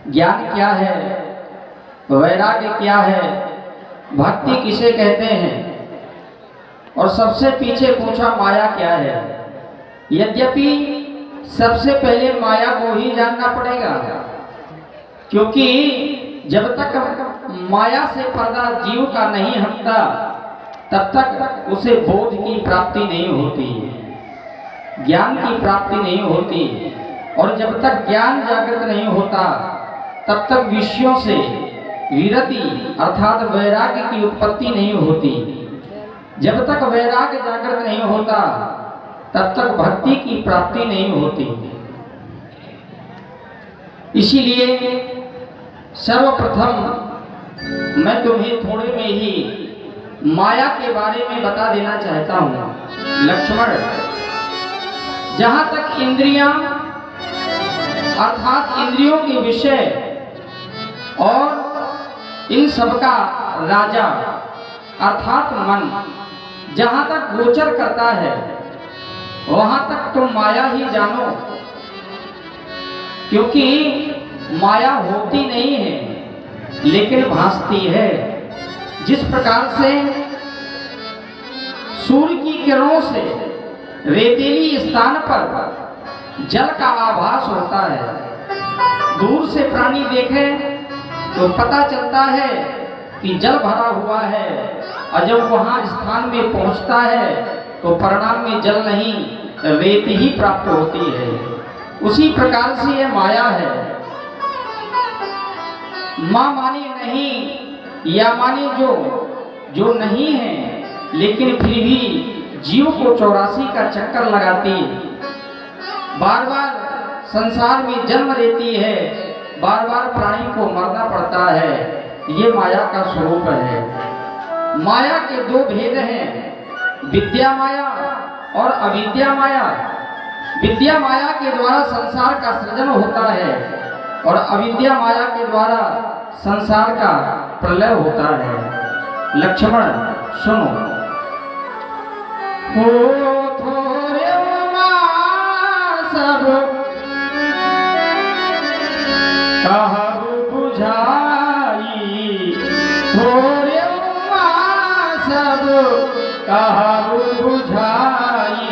ज्ञान क्या है, वैराग्य क्या है, भक्ति किसे कहते हैं, और सबसे पीछे पूछा माया क्या है। यद्यपि सबसे पहले माया को ही जानना पड़ेगा, क्योंकि जब तक माया से पर्दा जीव का नहीं हटता तब तक उसे बोध की प्राप्ति नहीं होती, ज्ञान की प्राप्ति नहीं होती। और जब तक ज्ञान जागृत नहीं होता तब तक विषयों से विरति अर्थात वैराग्य की उत्पत्ति नहीं होती। जब तक वैराग्य जागृत नहीं होता तब तक भक्ति की प्राप्ति नहीं होती। इसीलिए सर्वप्रथम मैं तुम्हें थोड़े में ही माया के बारे में बता देना चाहता हूं। लक्ष्मण, जहां तक इंद्रियां अर्थात इंद्रियों के विषय और इन सबका राजा अर्थात मन जहां तक गोचर करता है वहां तक तुम माया ही जानो, क्योंकि माया होती नहीं है लेकिन भासती है। जिस प्रकार से सूर्य की किरणों से रेतीली स्थान पर जल का आभास होता है। दूर से प्राणी देखे तो पता चलता है कि जल भरा हुआ है, और जब वहां स्थान में पहुंचता है तो परिणाम में जल नहीं रेत ही प्राप्त होती है। उसी प्रकार से यह माया है। मां माने नहीं या माने जो नहीं है, लेकिन फिर भी जीव को 84 का चक्कर लगाती, बार बार संसार में जन्म लेती है, बार बार प्राणी को मरना पड़ता है। ये माया का स्वरूप है। माया के दो भेद हैं, विद्या माया और अविद्या माया। विद्या माया के द्वारा संसार का सृजन होता है और अविद्या माया के द्वारा संसार का प्रलय होता है। लक्ष्मण सुनो, हो थोरे सब कहु बुझाई, थोरे सब कहु बुझाई,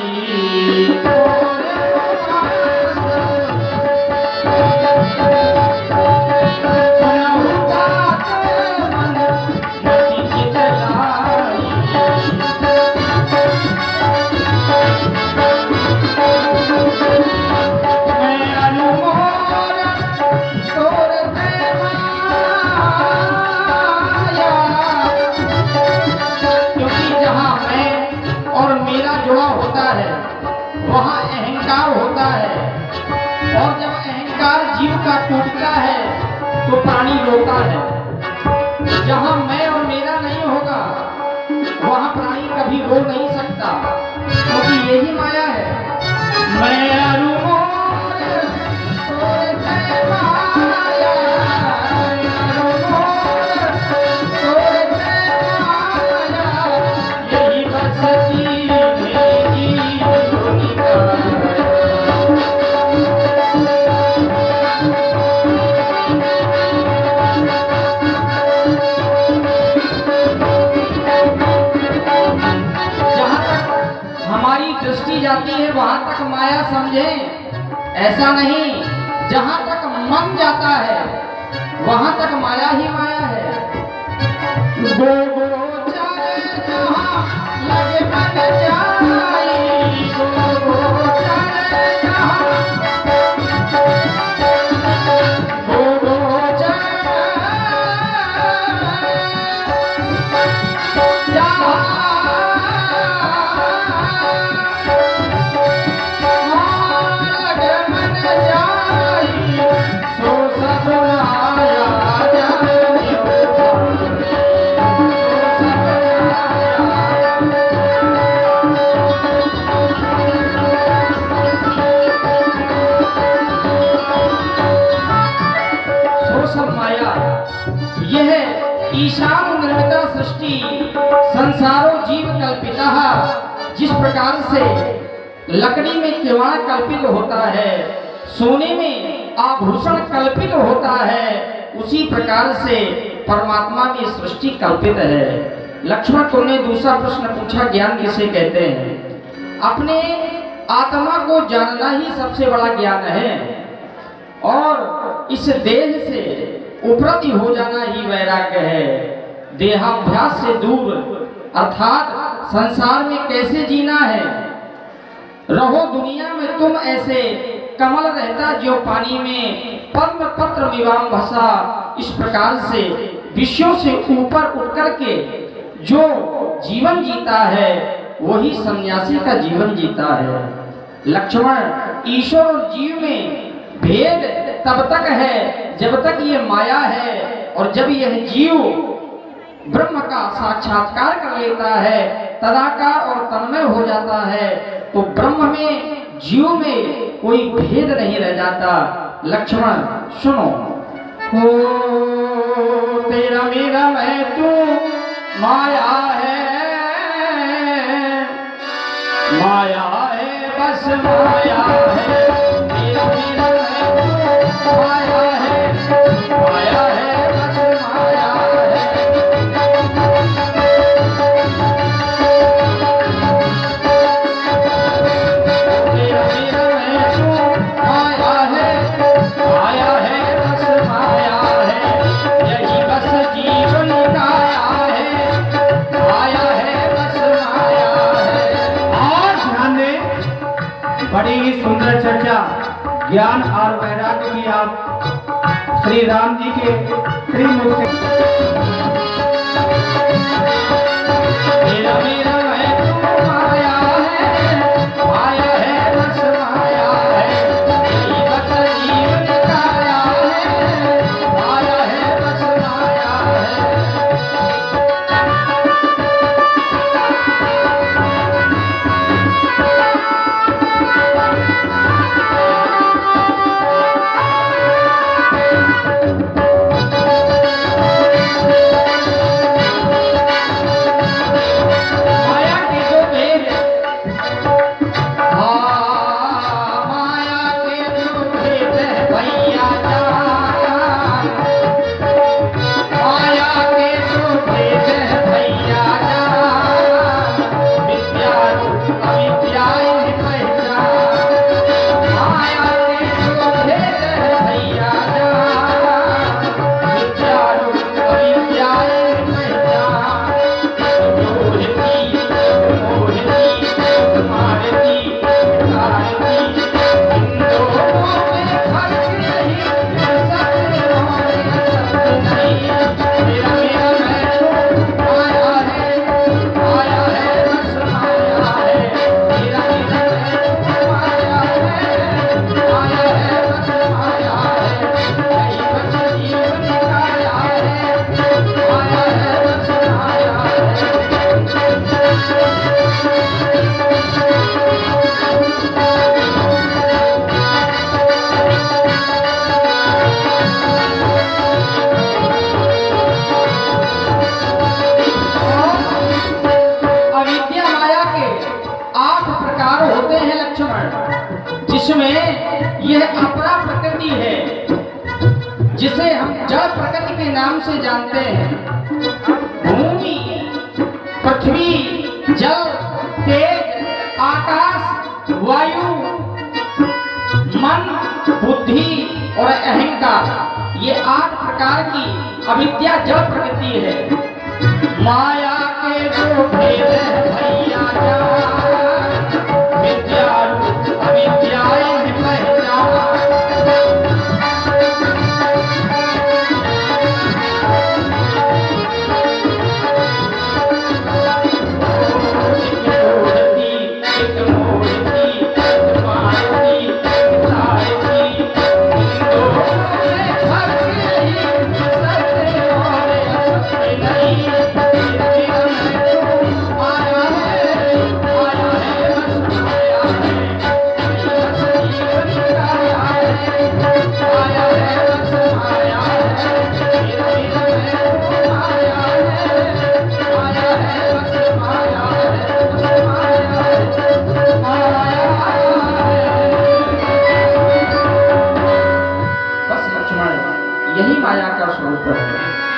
वहाँ अहंकार होता है, और जब अहंकार जीव का टूटता है तो प्राणी रोता है। जहाँ मैं और मेरा नहीं होगा वहाँ प्राणी कभी रो नहीं सकता, क्योंकि यही माया है। मैं जाती है वहां तक माया समझे, ऐसा नहीं। जहां तक मन जाता है वहां तक माया ही माया है। गो गो चले जहां लगे मन जाई, गो गो चले जहां, गो गो चले जहां ईशान निर्मिता सृष्टि संसारो जीव कल्पिता। जिस प्रकार से लकड़ी में किवाड़ कल्पित होता है, सोने में आभूषण कल्पित होता है, उसी प्रकार से परमात्मा की सृष्टि कल्पित है। लक्ष्मण को ने दूसरा प्रश्न पूछा, ज्ञान किसे कहते हैं? अपने आत्मा को जानना ही सबसे बड़ा ज्ञान है, और इस देह से उपरति हो जाना ही वैराग्य है। देहाभ्यास से दूर, अर्थात संसार में कैसे जीना है। रहो दुनिया में तुम ऐसे, कमल रहता जो पानी में, पद्म पत्र मिवाम भसा। इस प्रकार से विषयों से ऊपर उठ करके जो जीवन जीता है, वही सन्यासी का जीवन जीता है। लक्ष्मण, ईश्वर और जीव में भेद तब तक है जब तक ये माया है, और जब यह जीव ब्रह्म का साक्षात्कार कर लेता है, तदाकार और तन्मय हो जाता है, तो ब्रह्म में जीव में कोई भेद नहीं रह जाता। लक्ष्मण सुनो, हो तेरा मेरा मैं तू माया है, माया है बस माया है। तेरा मेरा मैं तू माया है, माया है बस माया है। तेरा मेरा मैं तू माया है, माया है बस माया है। यही बस जीवन काया है, माया है बस माया है। और ध्यान दें, बड़ी ही सुंदर चर्चा ज्ञान और वैराग्य की आप श्री राम जी के श्रीमुख से। मेरा मेरा मैं तू माया है, माया है बस माया है। यही बस जीवन काया है, माया है बस माया है। माया के जो भेद, हाँ माया के जो भेद भैया जान, माया के जो भेद भैया जान, विद्या रूप अविद्या इन्हें पहचान। माया के जो भेद भैया जान, विद्या रूप अविद्या इन्हें पहचान। अविद्या माया के 8 प्रकार होते हैं लक्ष्मण, जिसमें यह अपरा प्रकृति है, जिसे हम जड़ प्रकृति के नाम से जानते हैं। भूमि, पृथ्वी, जल, तेज, आकाश, वायु, मन, बुद्धि और अहंकार, ये 8 प्रकार की अविद्या जड़ प्रकृति है। माया के जो भेद भैया जान, विद्या रूप अविद्या इन्हें पहचान। माया है यही माया का स्वरूप है।